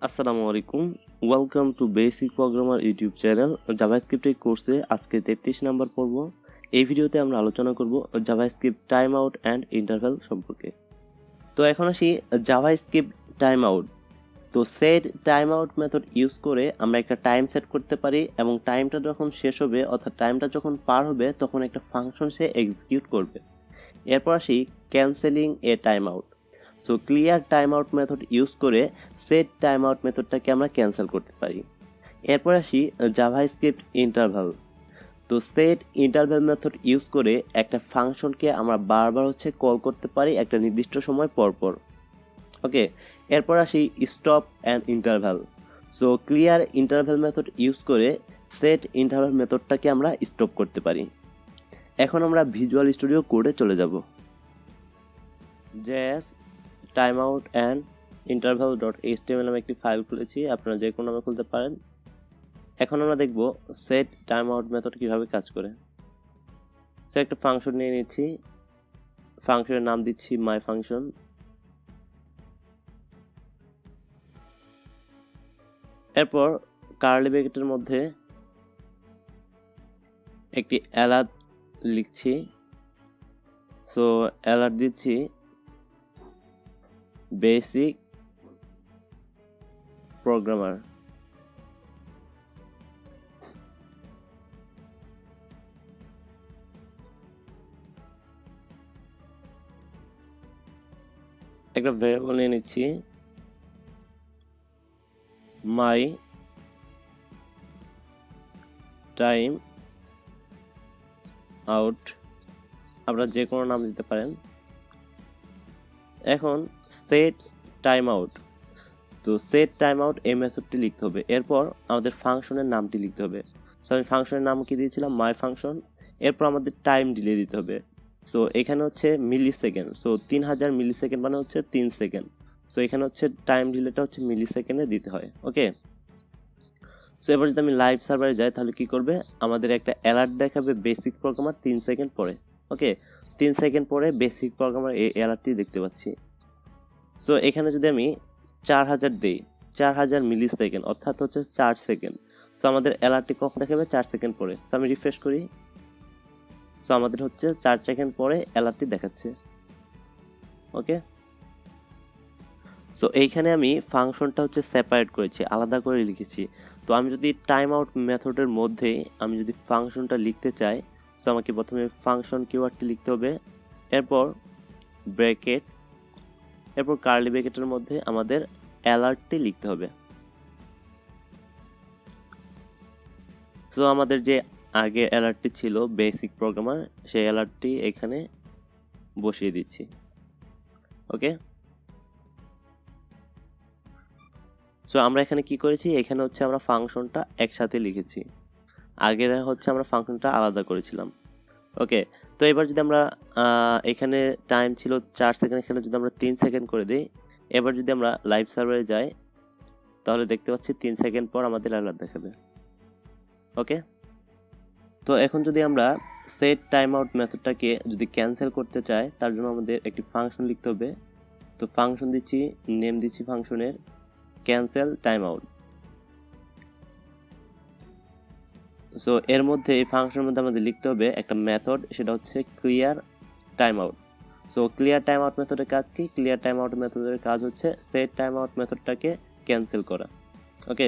আসসালামু আলাইকুম, welcome to basic programmer YouTube channel. জাভাস্ক্রিপ্টের কোর্সে আজকে 33 নম্বর পর্ব। এই ভিডিওতে আমরা আলোচনা করব JavaScript time out and interval সম্পর্কে। তো এখন আসি জাভাস্ক্রিপ্ট টাইম আউট। তো set time out method use করে আমরা একটা টাইম সেট করতে পারি এবং টাইমটা যখন শেষ হবে অর্থাৎ টাইমটা যখন পার হবে তখন একটা ফাংশন সে এক্সিকিউট করবে। এরপর আসি ক্যান্সেলিং এ time out. So clear time out method use করে সেট টাইম আউট মেথডটাকে আমরা ক্যান্সেল করতে পারি। এরপর আসি জাভাস্ক্রিপ্ট ইন্টারভাল। তো সেট ইন্টারভাল মেথড ইউজ করে একটা ফাংশনকে আমরা বারবার কল করতে পারি একটা নির্দিষ্ট সময় পর পর। ওকে, এরপর আসি stop and interval. So clear interval method use করে সেট ইন্টারভাল মেথডটাকে আমরা স্টপ করতে পারি। এখন আমরা ভিজুয়াল স্টুডিও কোডে চলে যাব। JS timeout and interval .html নামে একটি ফাইল খুলেছি, আপনারা যে কোনো নামে খুলতে পারেন। এখন আমরা দেখব সেট টাইম আউট মেথড কীভাবে কাজ করে। সো একটা ফাংশন নিয়ে নিচ্ছি, ফাংশনের নাম দিচ্ছি মাই ফাংশন। এরপর কার্লি ব্র্যাকেটের মধ্যে একটি অ্যালার্ট লিখছি। সো অ্যালার্ট দিচ্ছি বেসিক প্রোগ্রামার। একটা ভেরিয়েবল নিয়ে নিচ্ছি মাই টাইম আউট, আপনারা যে কোনো নাম দিতে পারেন। এখন সেট টাইম আউট। তো সেট টাইম আউট এই মেথডটি লিখতে হবে, এরপর আমাদের ফাংশনের নামটি লিখতে হবে। সো আমি ফাংশনের নাম কি দিয়েছিলাম মাই ফাংশন। এরপর আমাদের টাইম ডিলে দিতে হবে। সো এখানে মিলি সেকেন্ড। সো 3000 মিলি সেকেন্ড মানে 3 সেকেন্ড। সো এখানে টাইম ডিলেটা মিলি সেকেন্ডে দিতে হয়। ওকে, সো এবার যদি আমি লাইভ সার্ভারে যাই তাহলে কি করবে, আমাদের একটা অ্যালার্ট দেখাবে বেসিক প্রোগ্রামার 3 সেকেন্ড পরে। ওকে, 3 সেকেন্ড পরে বেসিক প্রোগ্রামার এই অ্যালার্টটি দেখতে পাচ্ছি। সো এখানে যদি আমি 4000 দিই, 4000 মিলি সেকেন্ড অর্থাৎ 4 সেকেন্ড। তো আমাদের অ্যালার্টটি কখন দেখাবে, 4 সেকেন্ড পরে। সো আমি রিফ্রেশ করি। সো আমাদের 4 সেকেন্ড পরে অ্যালার্টটি দেখাচ্ছে। ওকে, সো এইখানে আমি ফাংশনটা সেপারেট করেছি, আলাদা করে লিখেছি। তো আমি যদি টাইম আউট মেথডের মধ্যে আমি যদি ফাংশনটা লিখতে চাই, সো আমাকে প্রথমে ফাংশন কিওয়ার্ডটি লিখতে হবে, এরপর ব্র্যাকেট, এরপর কার্লি ব্র্যাকেটের মধ্যে আমাদের অ্যালার্টটি লিখতে হবে। সো আমাদের যে আগে অ্যালার্টটি ছিল বেসিক প্রোগ্রামার, সেই অ্যালার্টটি এখানে বসিয়ে দিচ্ছি। ওকে, সো আমরা এখানে কি করেছি, এখানে আমরা ফাংশনটা একসাথে লিখেছি, আগের আমরা ফাংশনটা আলাদা করেছিলাম। ওকে, তো এবার যদি আমরা এখানে টাইম ছিল 4 সেকেন্ড, এখানে যদি আমরা 3 সেকেন্ড করে দিই, এবার যদি আমরা লাইভ সার্ভারে যাই তাহলে দেখতে পাচ্ছি 3 সেকেন্ড পর আমাদের অ্যালার্ট দেখাবে। ওকে, তো এখন যদি আমরা সেট টাইম আউট মেথডটাকে যদি ক্যান্সেল করতে চাই তার জন্য আমাদের একটি ফাংশন লিখতে হবে। তো ফাংশন দিচ্ছি, নেম দিচ্ছি ফাংশনের ক্যান্সেল টাইম আউট। সো এর মধ্যে এই ফাংশনের মধ্যে আমাদের লিখতে হবে একটা মেথড, সেটা clear time out. So clear time out মেথডের কাজ কি, ক্লিয়ার টাইম আউট মেথডের কাজ সেট টাইম আউট মেথডটাকে ক্যান্সেল করা। ওকে,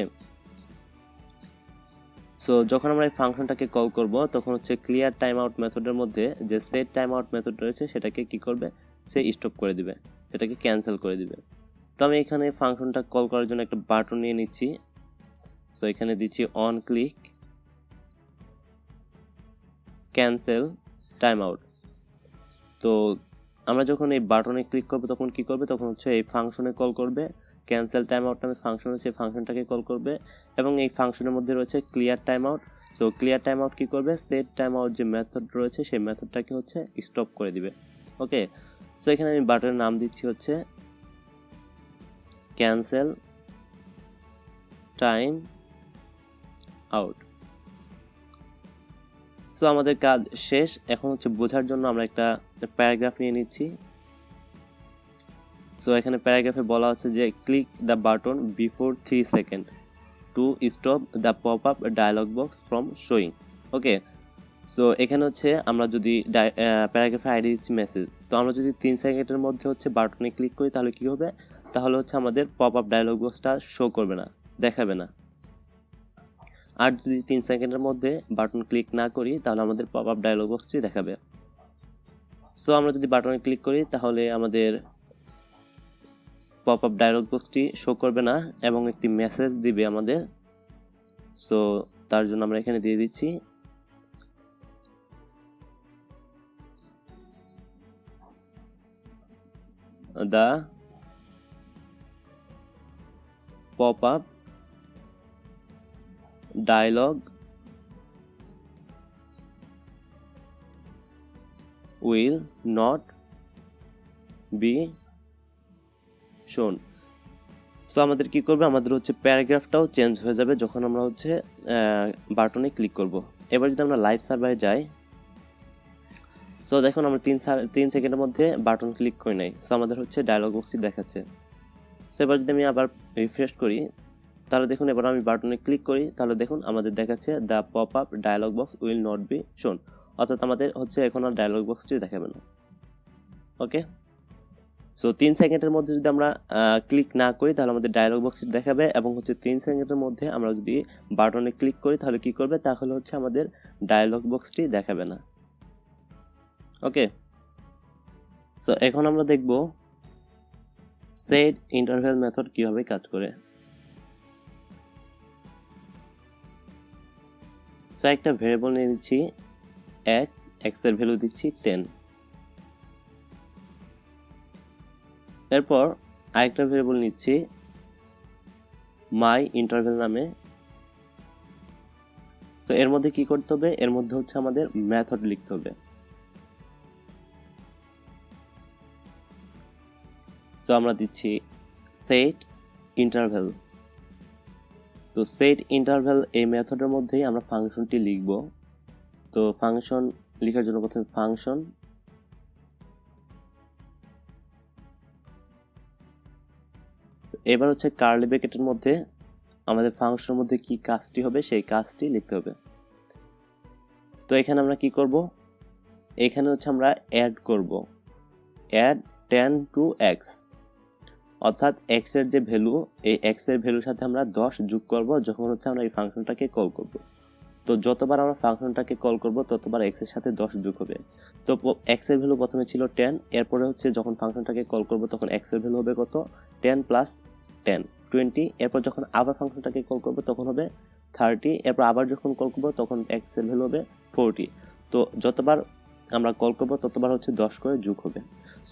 সো যখন আমরা এই ফাংশনটাকে কল করব তখন ক্লিয়ার টাইম আউট মেথডের মধ্যে যে সেট টাইম আউট মেথড রয়েছে সেটাকে কি করবে, সে স্টপ করে দিবে, সেটাকে ক্যান্সেল করে দিবে। তো আমি এখানে ফাংশনটা কল করার জন্য একটা বাটন নিয়ে নিচ্ছি। সো এখানে দিচ্ছি on click cancel time out. তো আমরা যখন এই বাটনে ক্লিক করব তখন কি করবে, তখন এই ফাংশনে কল করবে, ক্যান্সেল টাইম আউট নামে ফাংশন ফাংশনটাকে কল করবে এবং এই ফাংশনের মধ্যে রয়েছে clear time out. So clear time out কি করবে, সেট টাইম আউট যে মেথড রয়েছে সেই মেথডটাকে স্টপ করে দিবে। ওকে, সো এখানে আমি বাটনের নাম দিচ্ছি ক্যান্সেল টাইম আউট। সো আমাদের কাজ শেষ। এখন বোঝার জন্য আমরা একটা প্যারাগ্রাফ নিয়ে নিচ্ছি। সো এখানে প্যারাগ্রাফে বলা হচ্ছে যে click the button before 3 second to stop the pop up dialog box from showing. Okay, so এখানে হচ্ছে আমরা যদি প্যারাগ্রাফে আইডি দিচ্ছি মেসেজ, তো আমরা যদি 3 সেকেন্ডের মধ্যে হচ্ছে বাটনে ক্লিক করি তাহলে কি হবে, তাহলে হচ্ছে আমাদের পপ আপ ডায়ালগ বক্সটা শো করবে না, দেখাবে না। আর যদি 3 সেকেন্ডের মধ্যে বাটন ক্লিক না করি তাহলে আমাদের পপ আপ ডায়ালগ বক্সটি দেখাবে। সো আমরা যদি বাটনে ক্লিক করি তাহলে আমাদের পপ আপ ডায়ালগ বক্সটি শো করবে না এবং একটি মেসেজ দিবে আমাদের। সো তার জন্য আমরা এখানে দিয়ে দিচ্ছি the pop-up dialog will not be shown। So আমাদের কি করবে, আমাদের হচ্ছে প্যারাগ্রাফটাও চেঞ্জ হয়ে যাবে যখন আমরা হচ্ছে বাটনে ক্লিক করব। এবার যদি আমরা লাইভ সার্ভারে যাই, সো দেখুন আমরা 3 সেকেন্ডের মধ্যে বাটন ক্লিক করি নাই, সো আমাদের হচ্ছে ডায়ালগ বক্সটি দেখাচ্ছে। সো এবার যদি আমি আবার রিফ্রেশ করি তাহলে দেখুন এবার আমি বাটনে ক্লিক করি তাহলে দেখুন আমাদের দেখাচ্ছে the pop up dialog box will not be শোন, অর্থাৎ আমাদের হচ্ছে এখন আর ডায়ালগ বক্সটি দেখাবে না। ওকে, সো 3 সেকেন্ডের মধ্যে যদি আমরা ক্লিক না করি তাহলে আমাদের ডায়ালগ বক্সটি দেখাবে, এবং হচ্ছে 3 সেকেন্ডের মধ্যে আমরা যদি বাটনে ক্লিক করি তাহলে কি করবে, তাহলে হচ্ছে আমাদের ডায়ালগ বক্সটি দেখাবে না। ওকে, সো এখন আমরা দেখব সেট ইন্টারভ্যাল মেথড কিভাবে কাজ করে। সো একটা ভেরিয়েবল নিয়ে নিচ্ছি x এর ভ্যালু দিচ্ছি 10। এরপর আরেকটা ভেরিয়েবল নিচ্ছি মাই ইন্টারভ্যাল নামে। তো এর মধ্যে কি করতে হবে, এর মধ্যে হচ্ছে আমাদের মেথড লিখতে হবে। তো আমরা দিচ্ছি সেট ইন্টারভ্যাল। তো সেট ইন্টারভ্যাল এই মেথডের মধ্যেই আমরা ফাংশনটি লিখব। তো ফাংশন লেখার জন্য প্রথমে ফাংশন, এবার হচ্ছে কার্লি ব্র্যাকেটের মধ্যে আমাদের ফাংশনের মধ্যে কি কাজটি হবে সেই কাজটি লিখতে হবে। তো এখানে আমরা কি করব, এখানে হচ্ছে আমরা অ্যাড করব, অ্যাড 10 to x, অর্থাৎ x এর যে ভ্যালু, এই x এর ভ্যালুর সাথে আমরা 10 যোগ করব যখন হচ্ছে আমরা এই ফাংশনটাকে কল করব। তো যতবার আমরা ফাংশনটাকে কল করব ততবার x এর সাথে 10 যোগ হবে। তো x এর ভ্যালু প্রথমে ছিল 10, এরপরে হচ্ছে যখন ফাংশনটাকে কল করব তখন x এর ভ্যালু হবে কত, 10 প্লাস 10 20, এরপর যখন আবার ফাংশনটাকে কল করব তখন হবে 30, এরপর আবার যখন কল করব তখন x এর ভ্যালু হবে 40। তো যতবার আমরা কল করব ততবার হচ্ছে 10 করে যোগ হবে।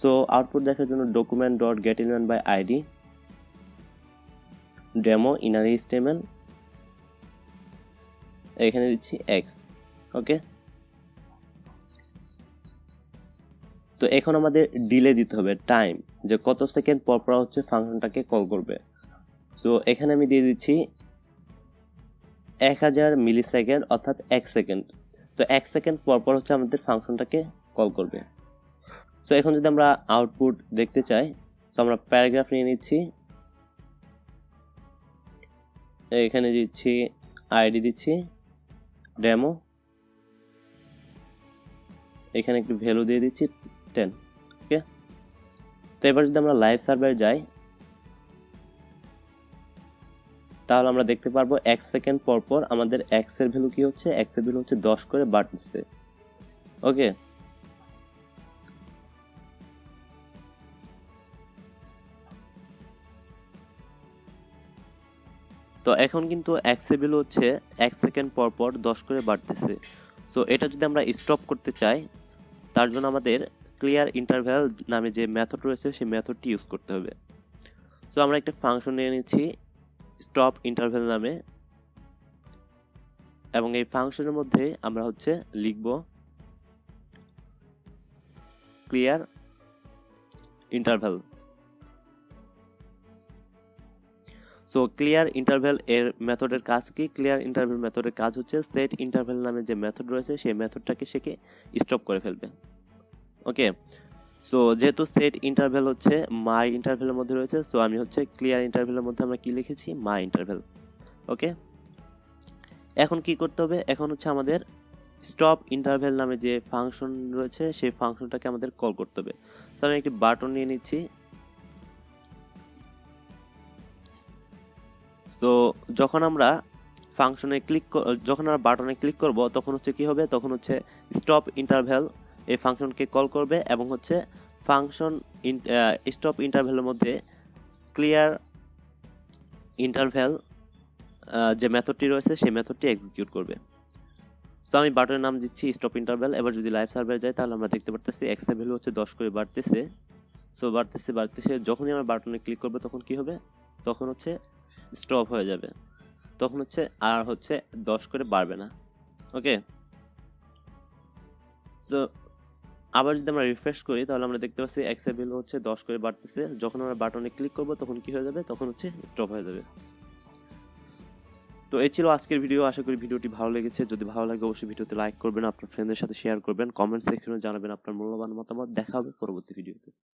সো আউটপুট দেখার জন্য document dot get element by id demo inner html, এখানে দিচ্ছি x। ওকে, তো এখন আমাদের ডিলে দিতে হবে টাইম, যে কত সেকেন্ড পর পর হচ্ছে ফাংশনটাকে কল করবে। সো এখানে আমি দিয়ে দিচ্ছি 1000 মিলি সেকেন্ড, অর্থাৎ 1 সেকেন্ড। তো 1 সেকেন্ড পর পর হচ্ছে আমাদের ফাংশনটাকে কল করবে। সো এখন যদি আমরা আউটপুট দেখতে চাই, তো আমরা প্যারাগ্রাফ নিয়ে নিচ্ছি, এখানে দিচ্ছি আইডি দিচ্ছি ডেমো, এখানে একটু ভ্যালু দিয়ে দিচ্ছি 10। ওকে, তো এবার যদি আমরা লাইভ সার্ভারে যাই তাহলে আমরা দেখতে পারবো 1 সেকেন্ড পর পর আমাদের x এর ভ্যালু কি হচ্ছে, x এর ভ্যালু হচ্ছে 10 করে বাড়তেছে। ওকে, তো এখন কিন্তু x এর ভ্যালু হচ্ছে 1 সেকেন্ড পর পর 10 করে বাড়তেছে। সো এটা যদি আমরা স্টপ করতে চাই তার জন্য আমাদের ক্লিয়ার ইন্টারভ্যাল নামে যে মেথড রয়েছে সেই মেথডটি ইউজ করতে হবে। সো আমরা একটা ফাংশন নিয়ে নিচ্ছি স্টপ ইন্টারভ্যাল নামে, এবং এই ফাংশনের মধ্যে আমরা হচ্ছে লিখব clear interval. So clear interval এর মেথডের কাজ কি, ক্লিয়ার ইন্টারভ্যাল মেথডের কাজ হচ্ছে সেট ইন্টারভ্যাল নামে যে মেথড রয়েছে সেই মেথডটাকে সেকে স্টপ করে ফেলবে। ওকে, সো যেহেতু সেট ইন্টারভ্যাল হচ্ছে মাই ইন্টারভ্যালের মধ্যে রয়েছে, সো আমি হচ্ছে ক্লিয়ার ইন্টারভ্যালের মধ্যে আমরা কি লিখেছি, মাই ইন্টারভ্যাল। ওকে, এখন কি করতে হবে, এখন হচ্ছে আমাদের স্টপ ইন্টারভ্যাল নামে যে ফাংশন রয়েছে সেই ফাংশনটাকে আমাদের কল করতে হবে। তো আমি একটি বাটন নিয়ে নিচ্ছি। তো যখন আমরা বাটনে ক্লিক করব তখন হচ্ছে কি হবে, তখন হচ্ছে স্টপ ইন্টারভ্যাল এই ফাংশনকে কল করবে এবং হচ্ছে ফাংশন স্টপ ইন্টারভ্যালের মধ্যে ক্লিয়ার ইন্টারভ্যাল যে মেথডটি রয়েছে সেই মেথডটি এক্সিকিউট করবে। তো আমি বাটনের নাম দিচ্ছি স্টপ ইন্টারভ্যাল। এবার যদি লাইভ সার্ভারে যাই তাহলে আমরা দেখতে পারতেছি এক্স এর ভ্যালু হচ্ছে 10 করে বাড়তেছে। সো বাড়তেছে যখনই আমরা বাটনে ক্লিক করব তখন কি হবে, তখন হচ্ছে স্টপ হয়ে যাবে, তখন হচ্ছে আর হচ্ছে 10 করে বাড়বে না। ওকে, তো আবার যদি আমরা রিফ্রেশ করি তাহলে আমরা দেখতে পাচ্ছি এক্স এর ভ্যালু হচ্ছে 10 করে বাড়তেছে, যখন আমরা বাটনে ক্লিক করব তখন কি হয়ে যাবে, তখন হচ্ছে স্টপ হয়ে যাবে। তো এই ছিল আজকের ভিডিও। আশা করি ভিডিওটি ভালো লেগেছে। যদি ভালো লাগে অবশ্যই ভিডিওতে লাইক করবেন, আপনার ফ্রেন্ডদের সাথে শেয়ার করবেন, কমেন্ট সেকশনে জানাবেন আপনার মূল্যবান মতামত। দেখা হবে পরবর্তী ভিডিওতে।